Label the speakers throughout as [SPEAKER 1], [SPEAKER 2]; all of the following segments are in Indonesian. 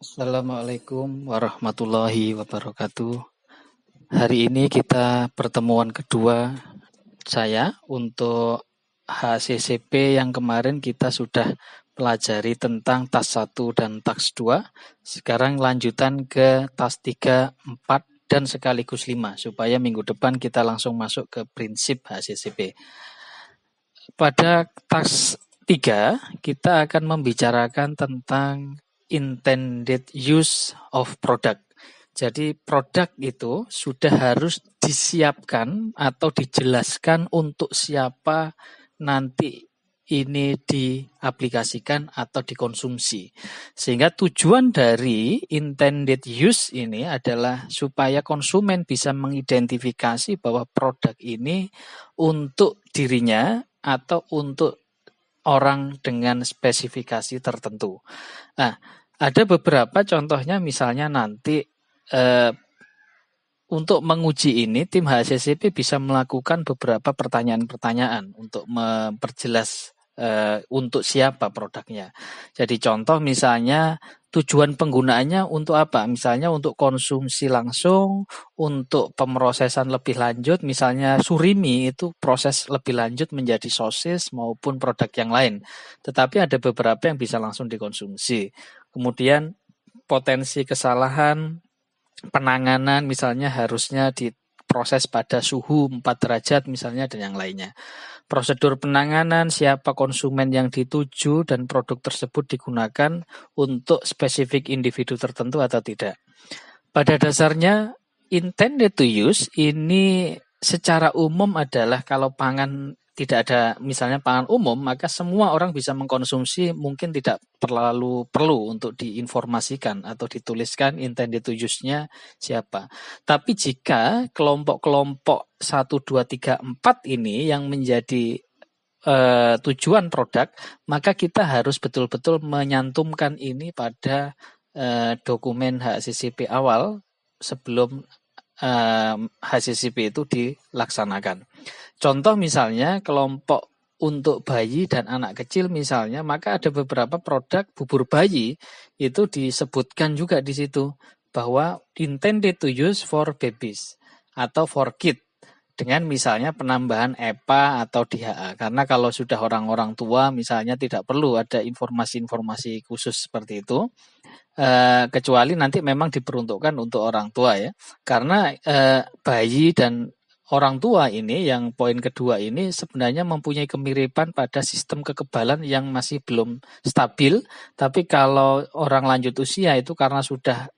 [SPEAKER 1] Assalamualaikum warahmatullahi wabarakatuh. Hari ini kita pertemuan kedua saya untuk HACCP yang kemarin kita sudah pelajari tentang tas 1 dan tas 2. Sekarang lanjutan ke tas 3, 4, dan sekaligus 5 supaya minggu depan kita langsung masuk ke prinsip HACCP. Pada tas 3 kita akan membicarakan tentang intended use of product. Jadi produk itu sudah harus disiapkan atau dijelaskan untuk siapa nanti ini diaplikasikan atau dikonsumsi. Sehingga tujuan dari intended use ini adalah supaya konsumen bisa mengidentifikasi bahwa produk ini untuk dirinya atau untuk orang dengan spesifikasi tertentu. Nah, ada beberapa contohnya misalnya nanti untuk menguji ini tim HACCP bisa melakukan beberapa pertanyaan-pertanyaan untuk memperjelas untuk siapa produknya. Jadi contoh misalnya tujuan penggunaannya untuk apa? Misalnya untuk konsumsi langsung, untuk pemrosesan lebih lanjut, misalnya surimi itu proses lebih lanjut menjadi sosis maupun produk yang lain. Tetapi ada beberapa yang bisa langsung dikonsumsi. Kemudian potensi kesalahan penanganan misalnya harusnya diproses pada suhu 4 derajat misalnya dan yang lainnya. Prosedur penanganan, siapa konsumen yang dituju dan produk tersebut digunakan untuk spesifik individu tertentu atau tidak. Pada dasarnya intended to use ini secara umum adalah kalau pangan tidak ada misalnya pangan umum, maka semua orang bisa mengkonsumsi, mungkin tidak terlalu perlu untuk diinformasikan atau dituliskan intended to use-nya siapa. Tapi jika kelompok-kelompok 1, 2, 3, 4 ini yang menjadi tujuan produk, maka kita harus betul-betul menyantumkan ini pada dokumen HACCP awal sebelum HACCP itu dilaksanakan. Contoh misalnya kelompok untuk bayi dan anak kecil misalnya, maka ada beberapa produk bubur bayi itu disebutkan juga di situ bahwa intended to use for babies atau for kid dengan misalnya penambahan EPA atau DHA. Karena kalau sudah orang-orang tua misalnya tidak perlu ada informasi-informasi khusus seperti itu. Kecuali nanti memang diperuntukkan untuk orang tua ya. Karena bayi dan orang tua ini yang poin kedua ini sebenarnya mempunyai kemiripan pada sistem kekebalan yang masih belum stabil, tapi kalau orang lanjut usia itu karena sudah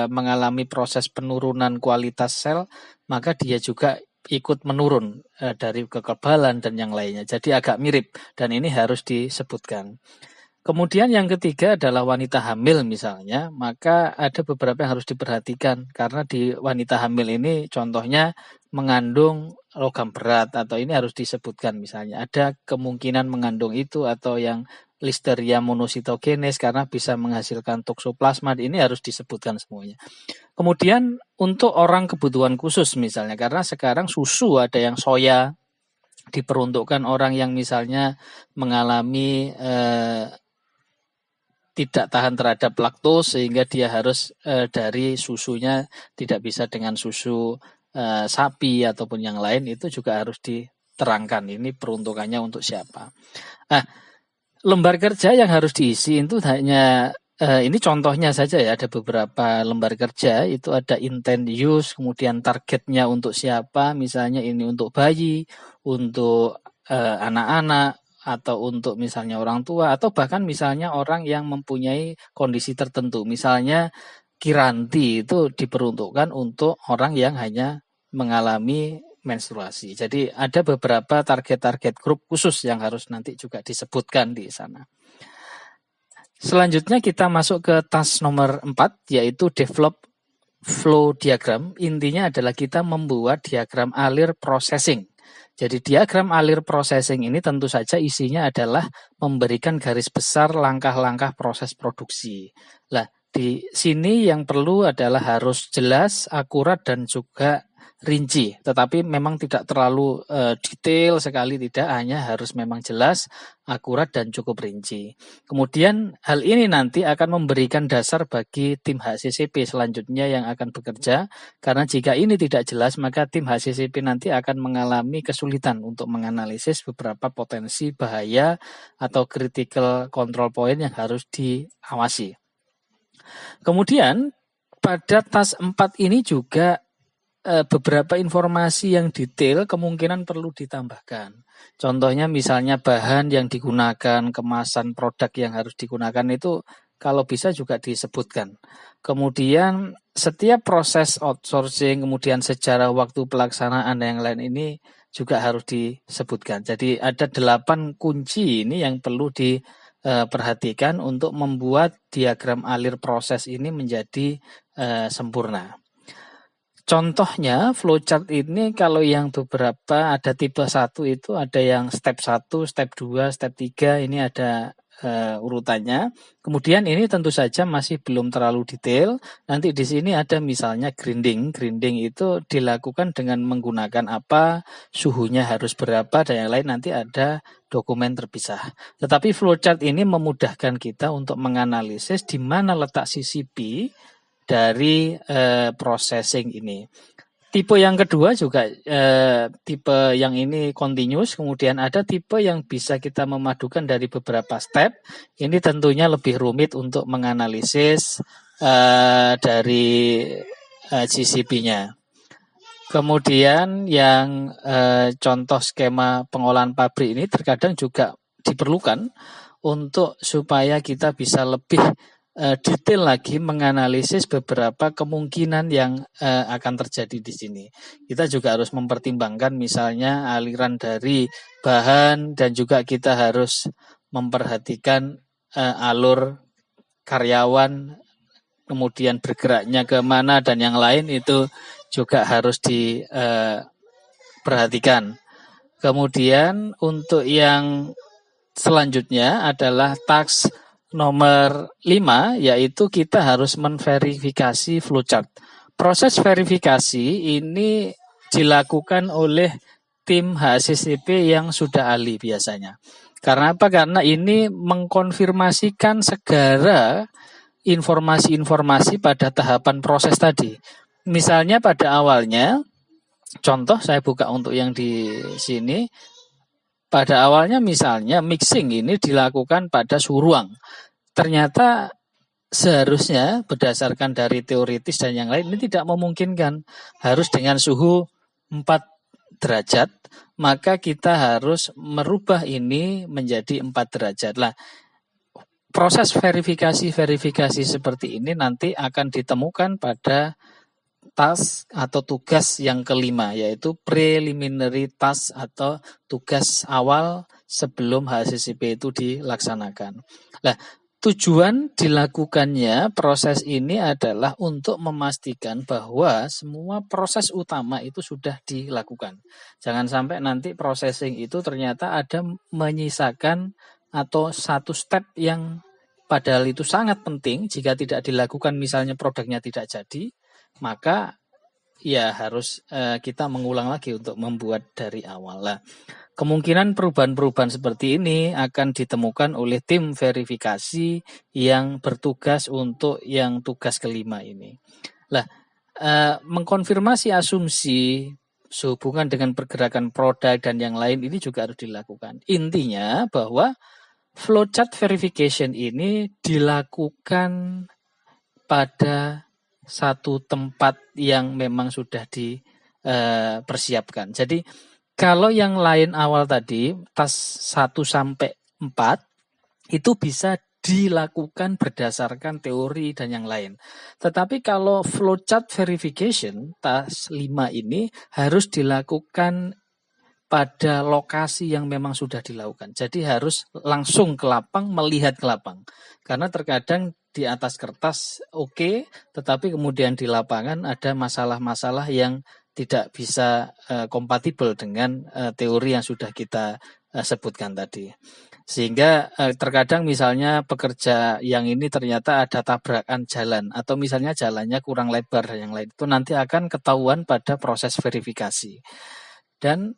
[SPEAKER 1] mengalami proses penurunan kualitas sel, maka dia juga ikut menurun dari kekebalan dan yang lainnya. Jadi agak mirip dan ini harus disebutkan. Kemudian yang ketiga adalah wanita hamil misalnya, maka ada beberapa yang harus diperhatikan karena di wanita hamil ini contohnya mengandung logam berat atau ini harus disebutkan misalnya ada kemungkinan mengandung itu atau yang Listeria monocytogenes karena bisa menghasilkan toksoplasma, ini harus disebutkan semuanya. Kemudian untuk orang kebutuhan khusus misalnya karena sekarang susu ada yang soya diperuntukkan orang yang misalnya mengalami tidak tahan terhadap laktos sehingga dia harus dari susunya tidak bisa dengan susu sapi ataupun yang lain, itu juga harus diterangkan ini peruntukannya untuk siapa. Nah, lembar kerja yang harus diisi itu hanya ini contohnya saja ya, ada beberapa lembar kerja itu ada intent use, kemudian targetnya untuk siapa, misalnya ini untuk bayi, untuk anak-anak, atau untuk misalnya orang tua, atau bahkan misalnya orang yang mempunyai kondisi tertentu. Misalnya Kiranti itu diperuntukkan untuk orang yang hanya mengalami menstruasi. Jadi ada beberapa target-target grup khusus yang harus nanti juga disebutkan di sana. Selanjutnya kita masuk ke task nomor 4, yaitu develop flow diagram. Intinya adalah kita membuat diagram alir processing. Jadi diagram alir processing ini tentu saja isinya adalah memberikan garis besar langkah-langkah proses produksi. Nah, di sini yang perlu adalah harus jelas, akurat, dan juga rinci, tetapi memang tidak terlalu detail sekali, tidak, hanya harus memang jelas, akurat dan cukup rinci. Kemudian hal ini nanti akan memberikan dasar bagi tim HACCP selanjutnya yang akan bekerja, karena jika ini tidak jelas maka tim HACCP nanti akan mengalami kesulitan untuk menganalisis beberapa potensi bahaya atau critical control point yang harus diawasi. Kemudian pada tas 4 ini juga beberapa informasi yang detail kemungkinan perlu ditambahkan. Contohnya misalnya bahan yang digunakan, kemasan produk yang harus digunakan itu kalau bisa juga disebutkan. Kemudian setiap proses outsourcing, kemudian sejarah waktu pelaksanaan dan yang lain ini juga harus disebutkan. Jadi ada 8 kunci ini yang perlu diperhatikan untuk membuat diagram alir proses ini menjadi sempurna. Contohnya flowchart ini kalau yang beberapa ada tipe 1 itu ada yang step 1, step 2, step 3 ini ada urutannya. Kemudian ini tentu saja masih belum terlalu detail. Nanti di sini ada misalnya grinding. Grinding itu dilakukan dengan menggunakan apa, suhunya harus berapa dan yang lain nanti ada dokumen terpisah. Tetapi flowchart ini memudahkan kita untuk menganalisis di mana letak CCP dari processing ini. Tipe yang kedua juga tipe yang ini continuous, kemudian ada tipe yang bisa kita memadukan dari beberapa step. Ini tentunya lebih rumit untuk menganalisis dari CCP-nya. Kemudian yang contoh skema pengolahan pabrik ini terkadang juga diperlukan untuk supaya kita bisa lebih detail lagi menganalisis beberapa kemungkinan yang akan terjadi di sini. Kita juga harus mempertimbangkan misalnya aliran dari bahan dan juga kita harus memperhatikan alur karyawan, kemudian bergeraknya ke mana dan yang lain itu juga harus diperhatikan. Kemudian untuk yang selanjutnya adalah task nomor 5, yaitu kita harus menverifikasi flowchart. Proses verifikasi ini dilakukan oleh tim HACCP yang sudah ahli biasanya. Karena apa? Karena ini mengkonfirmasikan segala informasi-informasi pada tahapan proses tadi. Misalnya pada awalnya, contoh saya buka untuk yang di sini, pada awalnya misalnya mixing ini dilakukan pada suhu ruang. Ternyata seharusnya berdasarkan dari teoritis dan yang lain ini tidak memungkinkan. Harus dengan suhu 4 derajat, maka kita harus merubah ini menjadi 4 derajat. Lah, proses verifikasi seperti ini nanti akan ditemukan pada task atau tugas yang kelima, yaitu preliminary task atau tugas awal sebelum HACCP itu dilaksanakan. Nah, tujuan dilakukannya proses ini adalah untuk memastikan bahwa semua proses utama itu sudah dilakukan. Jangan sampai nanti processing itu ternyata ada menyisakan atau satu step yang padahal itu sangat penting, jika tidak dilakukan misalnya produknya tidak jadi, maka ya harus kita mengulang lagi untuk membuat dari awal. Lah, kemungkinan perubahan-perubahan seperti ini akan ditemukan oleh tim verifikasi yang bertugas untuk yang tugas kelima ini. Lah, mengkonfirmasi asumsi sehubungan dengan pergerakan produk dan yang lain ini juga harus dilakukan. Intinya bahwa flowchart verification ini dilakukan pada satu tempat yang memang sudah dipersiapkan. Jadi kalau yang lain awal tadi, tas 1 sampai 4, itu bisa dilakukan berdasarkan teori dan yang lain. Tetapi kalau flowchart verification, tas 5 ini harus dilakukan pada lokasi yang memang sudah dilakukan. Jadi harus langsung ke lapang, melihat ke lapang. Karena terkadang di atas kertas oke, tetapi kemudian di lapangan ada masalah-masalah yang tidak bisa kompatibel dengan teori yang sudah kita sebutkan tadi. Sehingga terkadang misalnya pekerja yang ini ternyata ada tabrakan jalan atau misalnya jalannya kurang lebar yang lain itu nanti akan ketahuan pada proses verifikasi. Dan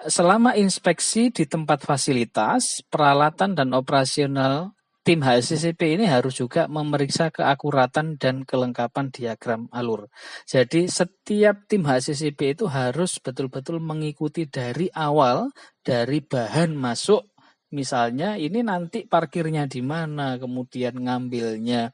[SPEAKER 1] selama inspeksi di tempat fasilitas, peralatan dan operasional, tim HACCP ini harus juga memeriksa keakuratan dan kelengkapan diagram alur. Jadi setiap tim HACCP itu harus betul-betul mengikuti dari awal, dari bahan masuk. Misalnya ini nanti parkirnya di mana, kemudian ngambilnya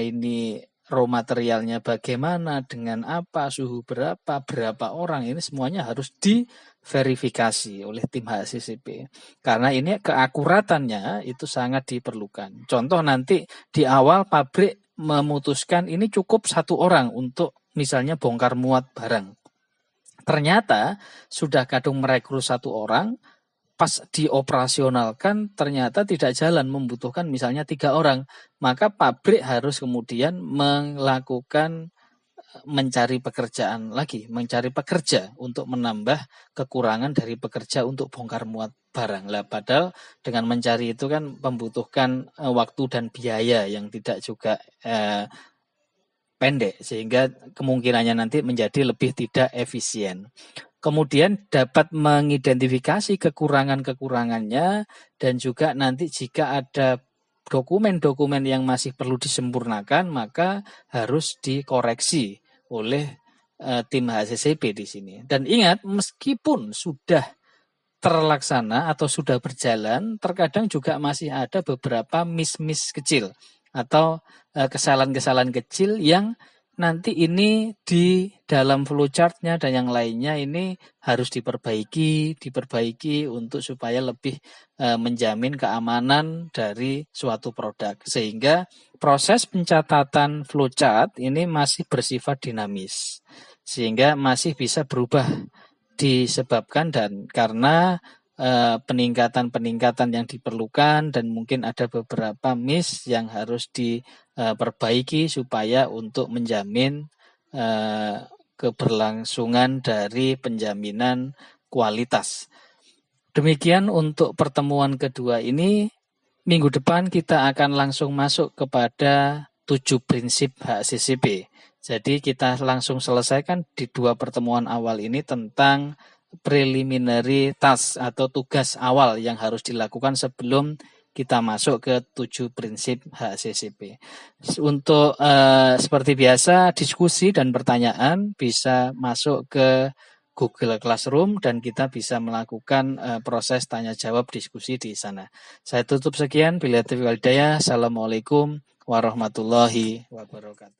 [SPEAKER 1] ini raw materialnya bagaimana, dengan apa, suhu berapa orang, ini semuanya harus diverifikasi oleh tim HACCP. Karena ini keakuratannya itu sangat diperlukan. Contoh nanti di awal pabrik memutuskan ini cukup 1 orang untuk misalnya bongkar muat barang. Ternyata sudah kadung merekrut 1 orang, pas dioperasionalkan ternyata tidak jalan, membutuhkan misalnya 3 orang, maka pabrik harus kemudian melakukan mencari pekerjaan lagi, mencari pekerja untuk menambah kekurangan dari pekerja untuk bongkar muat barang. Lah padahal dengan mencari itu kan membutuhkan waktu dan biaya yang tidak juga pendek, sehingga kemungkinannya nanti menjadi lebih tidak efisien. Kemudian dapat mengidentifikasi kekurangan-kekurangannya dan juga nanti jika ada dokumen-dokumen yang masih perlu disempurnakan maka harus dikoreksi oleh tim HACCP di sini. Dan ingat, meskipun sudah terlaksana atau sudah berjalan, terkadang juga masih ada beberapa miss-miss kecil atau kesalahan-kesalahan kecil yang nanti ini di dalam flowchart-nya dan yang lainnya ini harus diperbaiki untuk supaya lebih menjamin keamanan dari suatu produk. Sehingga proses pencatatan flowchart ini masih bersifat dinamis. Sehingga masih bisa berubah disebabkan dan karena peningkatan-peningkatan yang diperlukan dan mungkin ada beberapa miss yang harus diperbaiki supaya untuk menjamin keberlangsungan dari penjaminan kualitas. Demikian untuk pertemuan kedua ini. Minggu depan kita akan langsung masuk kepada 7 prinsip HACCP. Jadi kita langsung selesaikan di 2 pertemuan awal ini tentang preliminary task atau tugas awal yang harus dilakukan sebelum kita masuk ke 7 prinsip HACCP. Untuk seperti biasa diskusi dan pertanyaan bisa masuk ke Google Classroom dan kita bisa melakukan proses tanya jawab diskusi di sana. Saya tutup sekian. Billahi taufiq wal hidayah. Assalamualaikum warahmatullahi wabarakatuh.